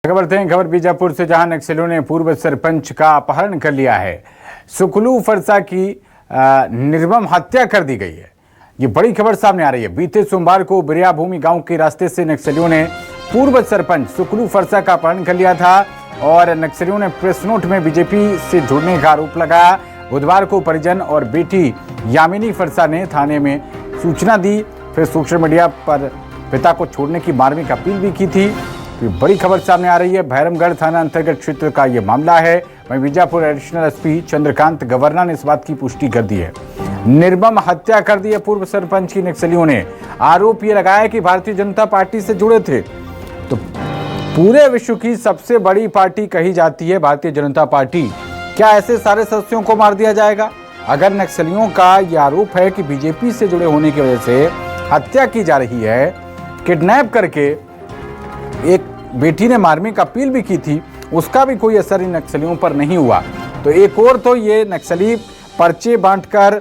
खबर दें खबर बीजापुर से, जहां नक्सलियों ने पूर्व सरपंच का अपहरण कर लिया है। सुकलू फरसा की निर्मम हत्या कर दी गई है। ये बड़ी खबर सामने आ रही है। बीते सोमवार को बिरिया भूमि गांव के रास्ते से नक्सलियों ने पूर्व सरपंच सुकलू फरसा का अपहरण कर लिया था और नक्सलियों ने प्रेस नोट में बीजेपी से जुड़ने का आरोप लगाया। बुधवार को परिजन और बेटी यामिनी फरसा ने थाने में सूचना दी, फिर सोशल मीडिया पर पिता को छोड़ने की मार्मिक अपील भी की थी। तो बड़ी खबर सामने आ रही है। भैरमगढ़ थाना अंतर्गत क्षेत्र का ये मामला है। वहीं बीजापुर एडिशनल एसपी चंद्रकांत गवर्ना ने इस बात की पुष्टि कर दी है। निर्मम हत्या कर दी है पूर्व सरपंच की नक्सलियों ने। आरोप ये लगाया कि भारतीय जनता पार्टी से जुड़े थे। तो पूरे विश्व की सबसे बड़ी पार्टी कही जाती है भारतीय जनता पार्टी, क्या ऐसे सारे सदस्यों को मार दिया जाएगा? अगर नक्सलियों का यह आरोप है कि बीजेपी से जुड़े होने की वजह से हत्या की जा रही है, किडनैप करके एक बेटी ने मार्मिक अपील भी की थी, उसका भी कोई असर इन नक्सलियों पर नहीं हुआ। तो एक और तो ये नक्सली पर्चे बांटकर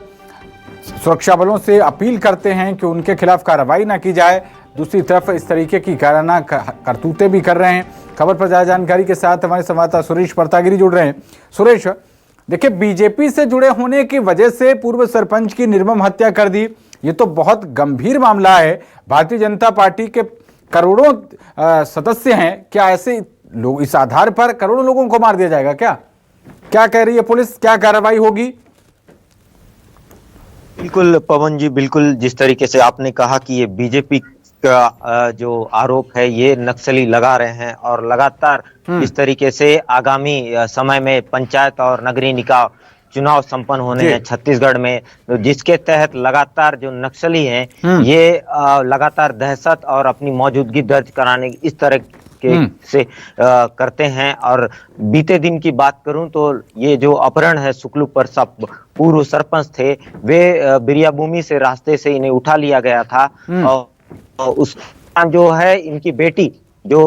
सुरक्षा बलों से अपील करते हैं कि उनके खिलाफ कार्रवाई ना की जाए, दूसरी तरफ इस तरीके की काराना करतूतें भी कर रहे हैं। खबर पर ज्यादा जानकारी के साथ हमारे संवाददाता सुरेश परतागिरी जुड़ रहे हैं। सुरेश, देखिए, बीजेपी से जुड़े होने की वजह से पूर्व सरपंच की निर्मम हत्या कर दी, ये तो बहुत गंभीर मामला है। भारतीय जनता पार्टी के करोड़ों सदस्य हैं, क्या ऐसे लोग इस आधार पर करोड़ों लोगों को मार दिया जाएगा? क्या कह रही है पुलिस, क्या कार्रवाई होगी? बिल्कुल पवन जी, बिल्कुल जिस तरीके से आपने कहा कि ये बीजेपी का जो आरोप है ये नक्सली लगा रहे हैं और लगातार इस तरीके से आगामी समय में पंचायत और नगरीय निकाय चुनाव संपन्न होने हैं छत्तीसगढ़ में, जिसके तहत लगातार जो नक्सली हैं ये लगातार दहशत और अपनी मौजूदगी दर्ज कराने इस तरह के से करते हैं। और बीते दिन की बात करूं तो ये जो अपहरण है, सुकलू फरसा पूर्व सरपंच थे, वे बिरिया भूमि से रास्ते से इन्हें उठा लिया गया था और उस जो है इनकी बेटी जो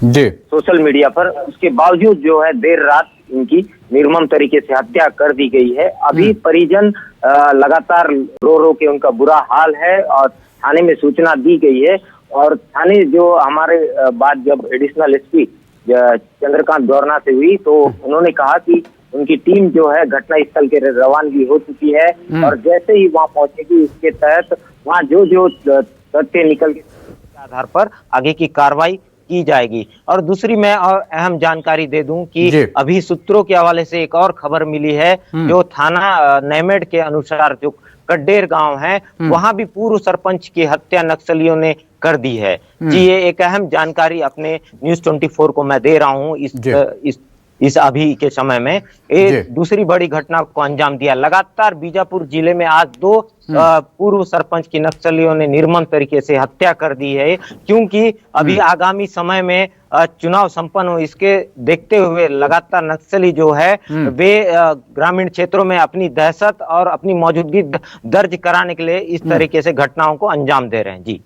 सोशल मीडिया पर, उसके बावजूद जो है देर रात इनकी निर्मम तरीके से हत्या कर दी गई है। अभी परिजन लगातार रो रो के उनका बुरा हाल है और थाने में सूचना दी गई है। और थाने जो हमारे बात जब एडिशनल एसपी चंद्रकांत गवर्ना से हुई तो उन्होंने कहा कि उनकी टीम जो है घटना स्थल के रवानगी हो चुकी है और जैसे ही वहां पहुंचेगी उसके तहत वहां जो तथ्य निकल के आधार पर आगे की कार्रवाई की जाएगी। और दूसरी मैं और अहम जानकारी दे दूं कि अभी सूत्रों के हवाले से एक और खबर मिली है, जो थाना नैमेड के अनुसार जो कड्डेर गांव है वहां भी पूर्व सरपंच की हत्या नक्सलियों ने कर दी है। जी, ये एक अहम जानकारी अपने न्यूज़ 24 को मैं दे रहा हूं इस अभी के समय में। एक दूसरी बड़ी घटना को अंजाम दिया। लगातार बीजापुर जिले में आज दो पूर्व सरपंच की नक्सलियों ने निर्मम तरीके से हत्या कर दी है, क्योंकि अभी आगामी समय में चुनाव संपन्न हो, इसके देखते हुए लगातार नक्सली जो है वे ग्रामीण क्षेत्रों में अपनी दहशत और अपनी मौजूदगी दर्ज कराने के लिए इस तरीके से घटनाओं को अंजाम दे रहे हैं। जी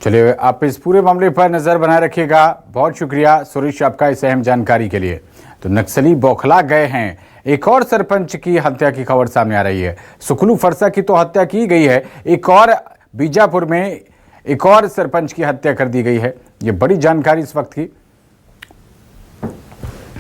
चलिए, आप इस पूरे मामले पर नजर बनाए रखिएगा। बहुत शुक्रिया सुरेश आपका इस अहम जानकारी के लिए। तो नक्सली बौखला गए हैं। एक और सरपंच की हत्या की खबर सामने आ रही है। सुकलू फरसा की तो हत्या की गई है, एक और बीजापुर में एक और सरपंच की हत्या कर दी गई है। ये बड़ी जानकारी इस वक्त की।